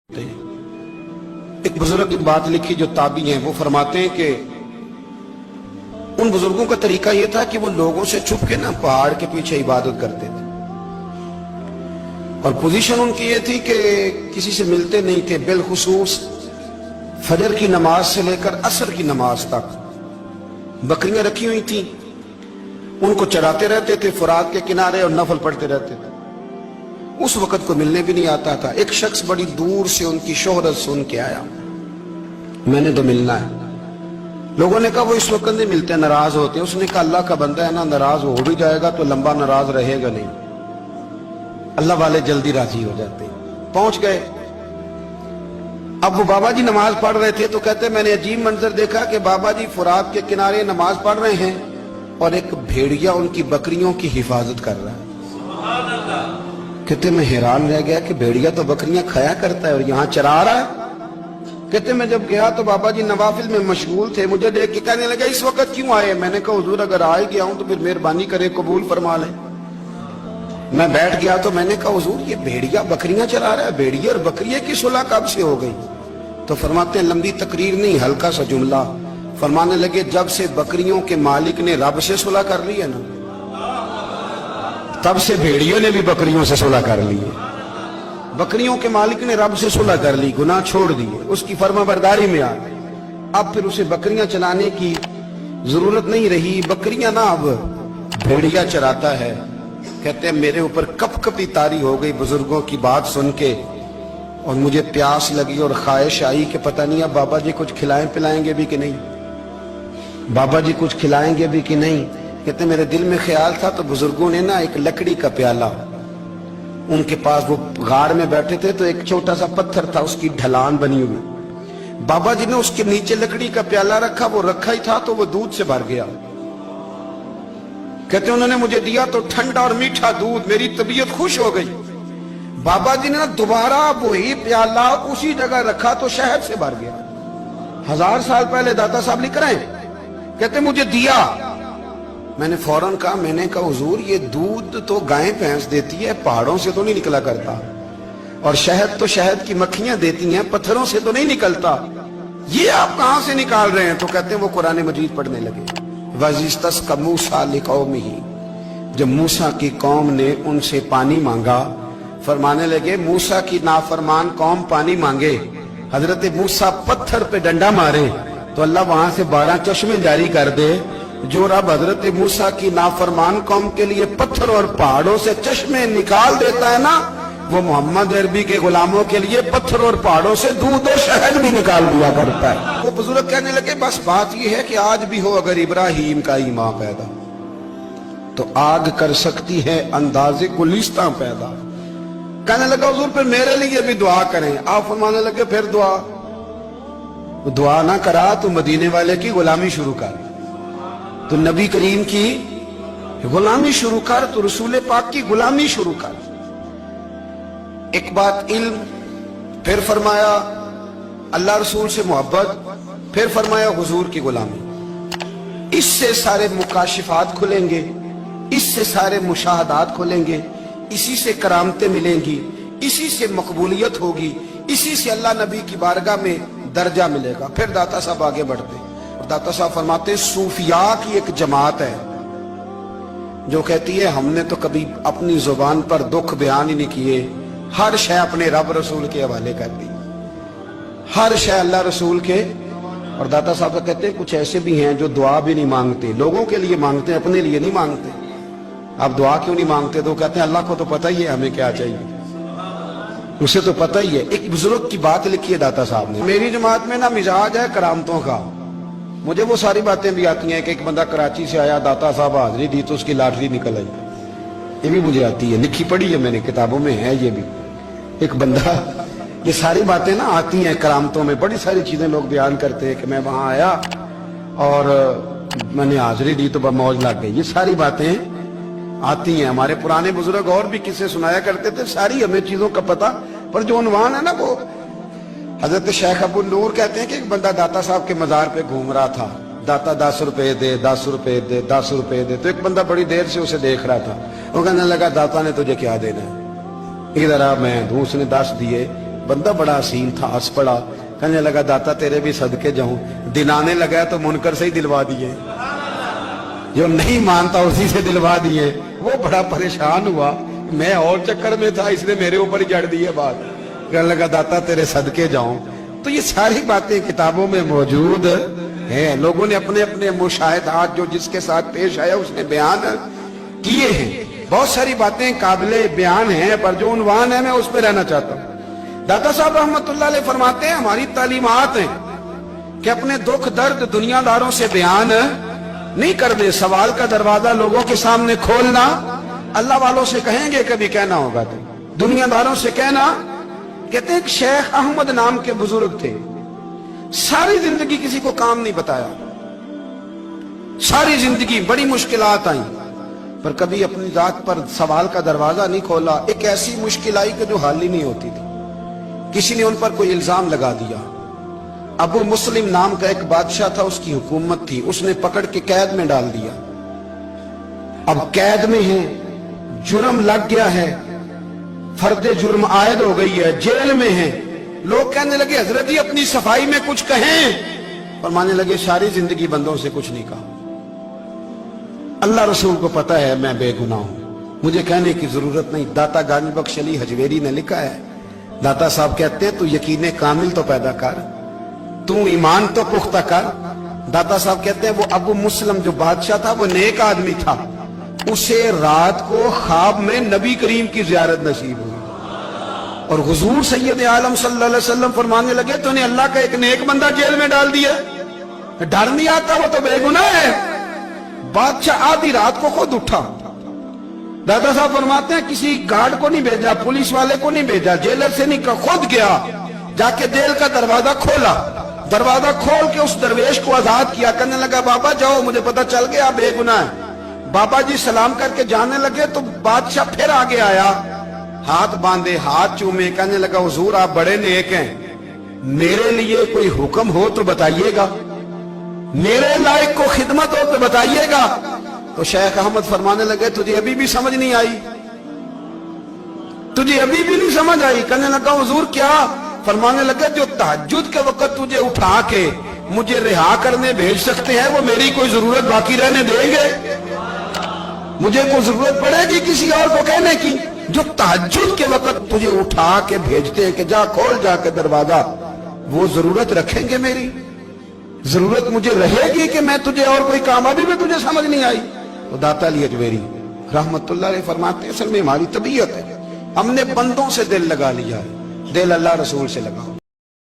एक बुजुर्ग की बात लिखी जो ताबी हैं, वो फरमाते हैं कि उन बुजुर्गों का तरीका यह था कि वो लोगों से छुप के ना पहाड़ के पीछे इबादत करते थे और पोजीशन उनकी ये थी कि किसी से मिलते नहीं थे। बिलखुसूस फजर की नमाज से लेकर असर की नमाज तक बकरियां रखी हुई थी, उनको चराते रहते थे फुरात के किनारे और नफल पढ़ते रहते थे। उस वक्त को मिलने भी नहीं आता था। एक शख्स बड़ी दूर से उनकी शोहरत सुन के आया, मैंने तो मिलना है। लोगों ने कहा वो इस वक्त नहीं मिलते, नाराज होते हैं। उसने कहा अल्लाह का बंदा है ना, नाराज हो भी जाएगा तो लंबा नाराज रहेगा नहीं, अल्लाह वाले जल्दी राजी हो जाते हैं। पहुंच गए। अब वो बाबा जी नमाज पढ़ रहे थे तो कहते मैंने अजीब मंजर देखा कि बाबा जी फुरात के किनारे नमाज पढ़ रहे हैं और एक भेड़िया उनकी बकरियों की हिफाजत कर रहा है। कहते मैं हैरान रह गया कि भेड़िया तो बकरियां खाया करता है और यहाँ चरा रहा है। कहते मैं जब गया तो बाबा जी नवाफिल में मशगूल थे, मुझे देख के कहने लगा इस वक्त क्यों आए। मैंने कहा हुजूर अगर आ ही गया हूं तो फिर मेहरबानी करे कबूल फरमा ले। मैं बैठ गया तो मैंने कहा हुजूर ये भेड़िया बकरियां चरा रहा है, भेड़िया और बकरिया की सुलह कब से हो गई? तो फरमाते हैं लंबी तकरीर नहीं, हल्का सा जुमला। फरमाने लगे जब से बकरियों के मालिक ने रब से सुलह कर ली है ना, तब से भेड़ियों ने भी बकरियों से सुलह कर ली है। बकरियों के मालिक ने रब से सुलह कर ली, गुनाह छोड़ दिए, उसकी फर्माबरदारी में आ गए। अब फिर उसे बकरियां चलाने की जरूरत नहीं रही। बकरियां ना अब भेड़िया चराता है। कहते हैं मेरे ऊपर कपकपी तारी हो गई बुजुर्गों की बात सुन के, और मुझे प्यास लगी और ख्वाहिश आई कि पता नहीं अब बाबा जी कुछ खिलाएं पिलाएंगे भी कि नहीं, बाबा जी कुछ खिलाएंगे भी कि नहीं। कहते मेरे दिल में ख्याल था तो बुजुर्गों ने ना एक लकड़ी का प्याला, उनके पास वो गाड़ में बैठे थे तो एक छोटा सा पत्थर था, उसकी ढलान बनी हुई। बाबा जी ने उसके नीचे लकड़ी का प्याला रखा, वो रखा ही था तो वो दूध से भर गया। कहते उन्होंने मुझे दिया तो ठंडा और मीठा दूध, मेरी तबीयत खुश हो गई। बाबा जी ने दोबारा वही प्याला उसी जगह रखा तो शहद से भर गया। 1000 साल पहले दाता साहब लिख रहे हैं। कहते मुझे दिया, मैंने फौरन कहा, मैंने कहा हुजूर ये दूध तो गाय भैंस देती है, पहाड़ों से तो नहीं निकला करता, और शहद तो शहद की मक्खियां देती हैं, पत्थरों से तो नहीं निकलता, ये आप कहां से निकाल रहे हैं? तो कहते हैं वो कुरान मजीद पढ़ने लगे। वज़िस्तस्क़ा मूसा लिक़ौमिही, जब मूसा की कौम ने उनसे पानी मांगा, फरमाने लगे मूसा की नाफरमान कौम पानी मांगे, हजरत मूसा पत्थर पे डंडा मारे तो अल्लाह वहां से 12 चश्मे जारी कर दे। जो रब हजरत मूसा की नाफरमान कौम के लिए पत्थर और पहाड़ों से चश्मे निकाल देता है ना, वो मोहम्मद अरबी के गुलामों के लिए पत्थर और पहाड़ों से दूध और शहद भी निकाल दिया करता है। वो बुजुर्ग कहने लगे बस बात ये है कि आज भी हो अगर इब्राहिम का ईमान पैदा तो आग कर सकती है अंदाजे गुलिस्तां पैदा। कहने लगा हुजूर फिर मेरे लिए भी दुआ करें। आप फरमाने लगे फिर दुआ ना करा तो मदीने वाले की गुलामी शुरू कर, तो नबी करीम की गुलामी शुरू कर, तो रसूल पाक की गुलामी शुरू कर। एक बात इल्म, फिर फरमाया अल्लाह रसूल से मोहब्बत, फिर फरमाया हुजूर की गुलामी। इससे सारे मुकाशिफात खुलेंगे, इससे सारे मुशाहदात खुलेंगे, इसी से करामतें मिलेंगी, इसी से मकबूलियत होगी, इसी से अल्लाह नबी की बारगाह में दर्जा मिलेगा। फिर दाता साहब आगे बढ़ते और दाता साहब फरमाते सूफिया की एक जमात है जो कहती है हमने तो कभी अपनी जुबान पर दुख बयान ही नहीं किए, हर शय अपने रब रसूल के हवाले कर दी, हर शय अल्लाह रसूल के। और दाता साहब कहते हैं कुछ ऐसे भी हैं जो दुआ भी नहीं मांगते, लोगों के लिए मांगते हैं, अपने लिए नहीं मांगते। आप दुआ क्यों नहीं मांगते? तो कहते हैं अल्लाह को तो पता ही है हमें क्या चाहिए, उसे तो पता ही है। एक बुजुर्ग की बात लिखी है दाता साहब ने, मेरी जमात में ना मिजाज है करामतों का, मुझे वो सारी बातें भी आती हैं कि एक बंदा कराची से आया, दाता साहब हाजिरी दी तो उसकी लॉटरी निकल आई, ये भी मुझे आती है, लिखी पढ़ी है मैंने, किताबों में है ये भी। एक बंदा, ये सारी बातें ना आती हैं करामतों में, बड़ी सारी चीजें लोग बयान करते हैं कि मैं वहां आया और मैंने हाजिरी दी तो मौज लग गई, ये सारी बातें आती हैं। हमारे पुराने बुजुर्ग और भी किस्से सुनाया करते थे, सारी हमें चीजों का पता, पर जो उन्वान है ना वो हजरत शेख अबू नूर कहते हैं कि एक बंदा दाता साहब के मजार पे घूम रहा था, दाता 10 रुपए दे, 10 रुपए दे, 10 रुपए दे। तो एक बंदा बड़ी देर से उसे देख रहा था, वो कहने लगा दाता ने तुझे क्या देना है? इधर आ मैं दूं। उसने 10 दिए, बंदा बड़ा हसीन था, हंस पड़ा, कहने लगा दाता तेरे भी सदके जाऊं। दिन आने लगा तो मुनकर से ही दिलवा दिए, जो नहीं मानता उसी से दिलवा दिए। वो बड़ा परेशान हुआ, मैं और चक्कर में था, इसने मेरे ऊपर ही जड़ दिए बात। कहने लगा दाता तेरे सदके जाऊं। तो ये सारी बातें किताबों में मौजूद है, लोगों ने अपने अपने मुशाहिदात जो जिसके साथ पेश आया उसने बयान किए हैं। बहुत सारी बातें काबिले बयान हैं, पर जो उन्वान है मैं उस पर रहना चाहता हूं। दाता साहब रहमतुल्लाह अलैह फरमाते हैं, हमारी तालीमात हैं कि अपने दुख दर्द दुनियादारों से बयान नहीं करने, सवाल का दरवाजा लोगों के सामने खोलना। अल्लाह वालों से कहेंगे कभी कहना होगा तो, दुनियादारों से कहना। कहते हैं कि शेख अहमद नाम के बुजुर्ग थे, सारी जिंदगी किसी को काम नहीं बताया, सारी जिंदगी बड़ी मुश्किलात आई, पर कभी अपनी जात पर सवाल का दरवाजा नहीं खोला। एक ऐसी मुश्किल आई कि जो हल ही नहीं होती थी। किसी ने उन पर कोई इल्जाम लगा दिया। अबू मुस्लिम नाम का एक बादशाह था, उसकी हुकूमत थी, उसने पकड़ के कैद में डाल दिया। अब कैद में है, जुर्म लग गया है, फर्दे जुर्म आयद हो गई है, जेल में है। लोग कहने लगे हजरत जी अपनी सफाई में कुछ कहें, और मानने लगे सारी जिंदगी बंदों से कुछ नहीं कहा। अल्लाह रसूल को पता है मैं बेगुनाह हूं, मुझे कहने की जरूरत नहीं। दाता गानी बख्श अली हजवेरी ने लिखा है, दाता साहब कहते हैं तू यकीन कामिल तो पैदा कर, तू ईमान तो पुख्ता कर। दाता साहब कहते हैं वो अबू मुस्लिम जो बादशाह था वो नेक आदमी था, उसे रात को ख्वाब में नबी करीम की जियारत नसीब हुई, और हुजूर सैयद आलम सल्लल्लाहु अलैहि वसल्लम फरमाने लगे तूने अल्लाह का एक नेक बंदा जेल में डाल दिया, डर नहीं आता, वो तो बेगुनाह है। बादशाह आधी रात को खुद उठा। दादा साहब फरमाते हैं किसी गार्ड को नहीं भेजा, पुलिस वाले को नहीं भेजा, जेलर से नहीं, खुद गया, जाके जेल का दरवाजा खोला। दरवाजा खोल के उस दरवेश को आजाद किया, कहने लगा बाबा जाओ, मुझे पता चल गया बेगुनाह है। बाबा जी सलाम करके जाने लगे तो बादशाह फिर आगे आया, हाथ बांधे, हाथ चूमे, कहने लगा हुजूर आप बड़े नेक हैं, मेरे लिए कोई हुक्म हो तो बताइएगा, मेरे लायक को खिदमत हो तो बताइएगा। तो शेख अहमद फरमाने लगे तुझे अभी भी समझ नहीं आई, तुझे अभी भी नहीं समझ आई। कहने लगा हुजूर क्या? फरमाने लगे जो तहज्जुद के वक्त तुझे उठा के मुझे रिहा करने भेज सकते हैं वो मेरी कोई जरूरत बाकी रहने देंगे? मुझे कोई जरूरत पड़ेगी किसी और को कहने की? जो तहज्जुद के वक्त तुझे उठा के भेजते हैं कि जा खोल जाके दरवाजा, वो जरूरत रखेंगे मेरी? जरूरत मुझे रहेगी कि मैं तुझे और कोई काम, अभी भी तुझे समझ नहीं आई? तो दाता अली अजमेरी रहमतुल्लाह अलैह फरमाते हैं असल में हमारी तबीयत है, हमने बंदों से दिल लगा लिया है, दिल अल्लाह रसूल से लगाओ।